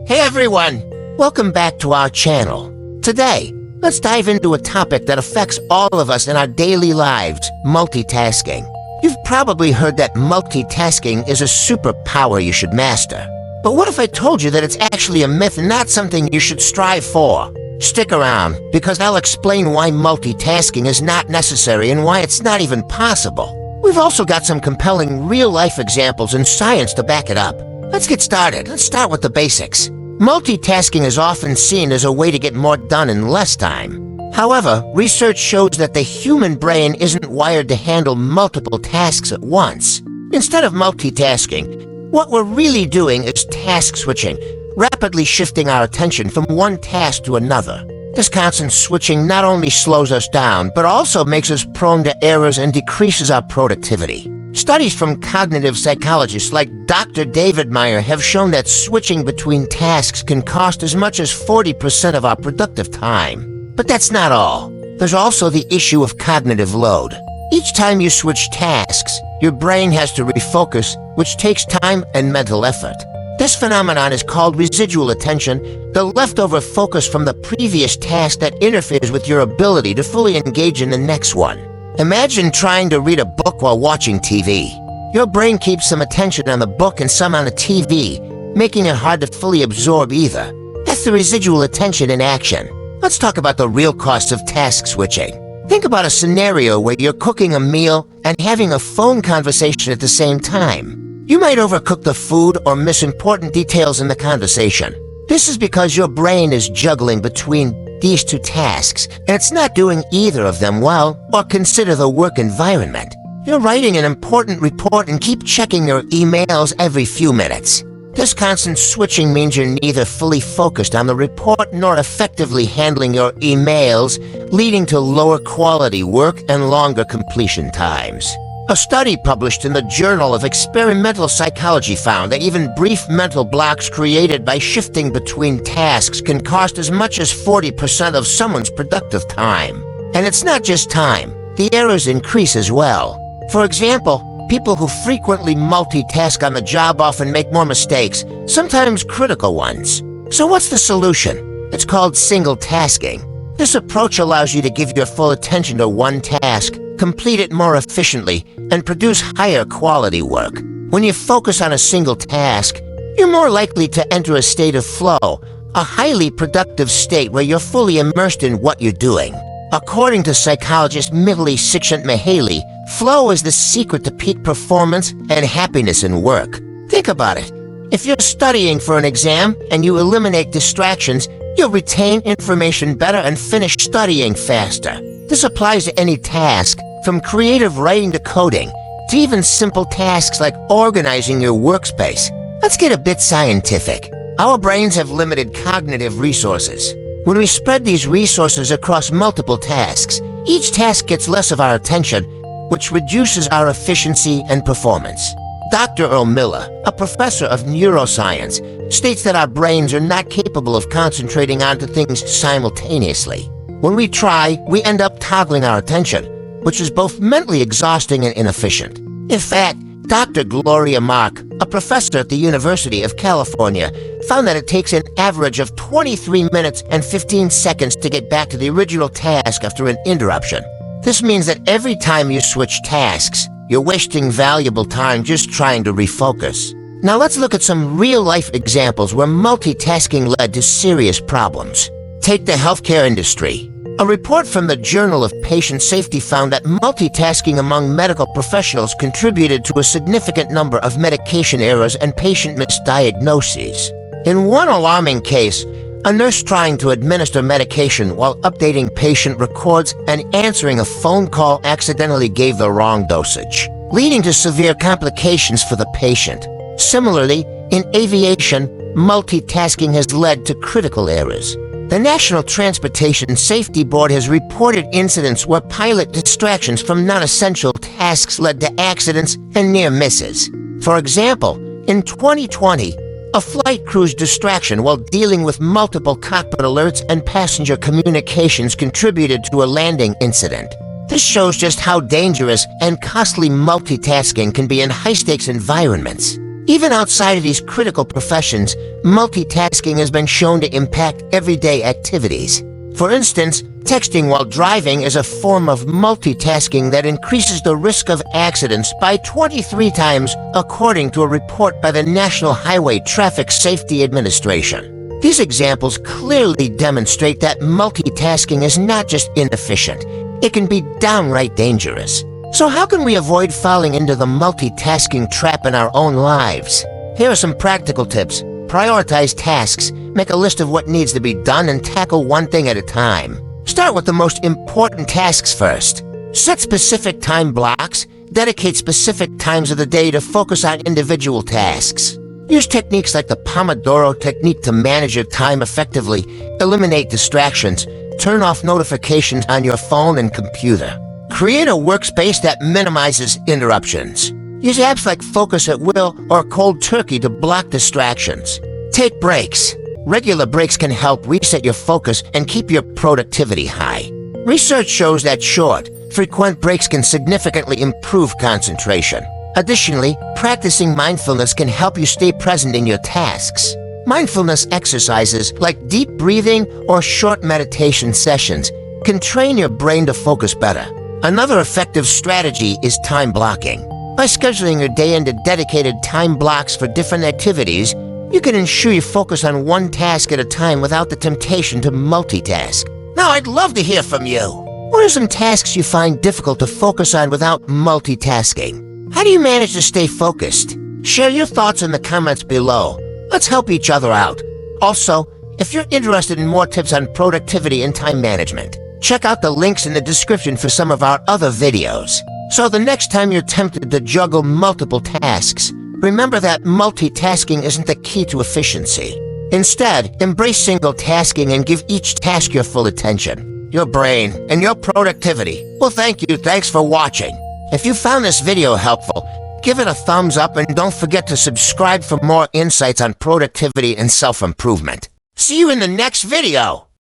Hey everyone! Welcome back to our channel. Today, let's dive into a topic that affects all of us in our daily lives, multitasking. You've probably heard that multitasking is a superpower you should master. But what if I told you that it's actually a myth and not something you should strive for? Stick around, because I'll explain why multitasking is not necessary and why it's not even possible. We've also got some compelling real-life examples and science to back it up. Let's get started. Let's start with the basics. Multitasking is often seen as a way to get more done in less time. However, research shows that the human brain isn't wired to handle multiple tasks at once. Instead of multitasking, what we're really doing is task switching, rapidly shifting our attention from one task to another. This constant switching not only slows us down, but also makes us prone to errors and decreases our productivity. Studies from cognitive psychologists like Dr. David Meyer have shown that switching between tasks can cost as much as 40% of our productive time. But that's not all. There's also the issue of cognitive load. Each time you switch tasks, your brain has to refocus, which takes time and mental effort. This phenomenon is called residual attention, the leftover focus from the previous task that interferes with your ability to fully engage in the next one. Imagine trying to read a book while watching TV. Your brain keeps some attention on the book and some on the TV, making it hard to fully absorb either. That's the residual attention in action. Let's talk about the real cost of task switching. Think about a scenario where you're cooking a meal and having a phone conversation at the same time. You might overcook the food or miss important details in the conversation. This is because your brain is juggling between these two tasks, and it's not doing either of them well. Or consider the work environment. You're writing an important report and keep checking your emails every few minutes. This constant switching means you're neither fully focused on the report nor effectively handling your emails, leading to lower quality work and longer completion times. A study published in the Journal of Experimental Psychology found that even brief mental blocks created by shifting between tasks can cost as much as 40% of someone's productive time. And it's not just time. The errors increase as well. For example, people who frequently multitask on the job often make more mistakes, sometimes critical ones. So what's the solution? It's called single tasking. This approach allows you to give your full attention to one task, complete it more efficiently, and produce higher quality work. When you focus on a single task, you're more likely to enter a state of flow, a highly productive state where you're fully immersed in what you're doing. According to psychologist Mihali Csikszentmihalyi, flow is the secret to peak performance and happiness in work. Think about it. If you're studying for an exam and you eliminate distractions, you'll retain information better and finish studying faster. This applies to any task, from creative writing to coding, to even simple tasks like organizing your workspace. Let's get a bit scientific. Our brains have limited cognitive resources. When we spread these resources across multiple tasks, each task gets less of our attention, which reduces our efficiency and performance. Dr. Earl Miller, a professor of neuroscience, states that our brains are not capable of concentrating onto things simultaneously. When we try, we end up toggling our attention, which is both mentally exhausting and inefficient. In fact, Dr. Gloria Mark, a professor at the University of California, found that it takes an average of 23 minutes and 15 seconds to get back to the original task after an interruption. This means that every time you switch tasks, you're wasting valuable time just trying to refocus. Now let's look at some real-life examples where multitasking led to serious problems. Take the healthcare industry. A report from the Journal of Patient Safety found that multitasking among medical professionals contributed to a significant number of medication errors and patient misdiagnoses. In one alarming case, a nurse trying to administer medication while updating patient records and answering a phone call accidentally gave the wrong dosage, leading to severe complications for the patient. Similarly, in aviation, multitasking has led to critical errors. The National Transportation Safety Board has reported incidents where pilot distractions from non-essential tasks led to accidents and near misses. For example, in 2020, a flight crew's distraction while dealing with multiple cockpit alerts and passenger communications contributed to a landing incident. This shows just how dangerous and costly multitasking can be in high-stakes environments. Even outside of these critical professions, multitasking has been shown to impact everyday activities. For instance, texting while driving is a form of multitasking that increases the risk of accidents by 23 times, according to a report by the National Highway Traffic Safety Administration. These examples clearly demonstrate that multitasking is not just inefficient, it can be downright dangerous. So how can we avoid falling into the multitasking trap in our own lives? Here are some practical tips. Prioritize tasks, make a list of what needs to be done, and tackle one thing at a time. Start with the most important tasks first. Set specific time blocks, dedicate specific times of the day to focus on individual tasks. Use techniques like the Pomodoro technique to manage your time effectively, eliminate distractions, turn off notifications on your phone and computer. Create a workspace that minimizes interruptions. Use apps like Focus at Will or Cold Turkey to block distractions. Take breaks. Regular breaks can help reset your focus and keep your productivity high. Research shows that short, frequent breaks can significantly improve concentration. Additionally, practicing mindfulness can help you stay present in your tasks. Mindfulness exercises like deep breathing or short meditation sessions can train your brain to focus better. Another effective strategy is time blocking. By scheduling your day into dedicated time blocks for different activities, you can ensure you focus on one task at a time without the temptation to multitask. Now, I'd love to hear from you. What are some tasks you find difficult to focus on without multitasking? How do you manage to stay focused? Share your thoughts in the comments below. Let's help each other out. Also, if you're interested in more tips on productivity and time management, check out the links in the description for some of our other videos. So the next time you're tempted to juggle multiple tasks, remember that multitasking isn't the key to efficiency. Instead, embrace single tasking and give each task your full attention. Your brain and your productivity. Well, thanks for watching. If you found this video helpful, give it a thumbs up and don't forget to subscribe for more insights on productivity and self-improvement. See you in the next video!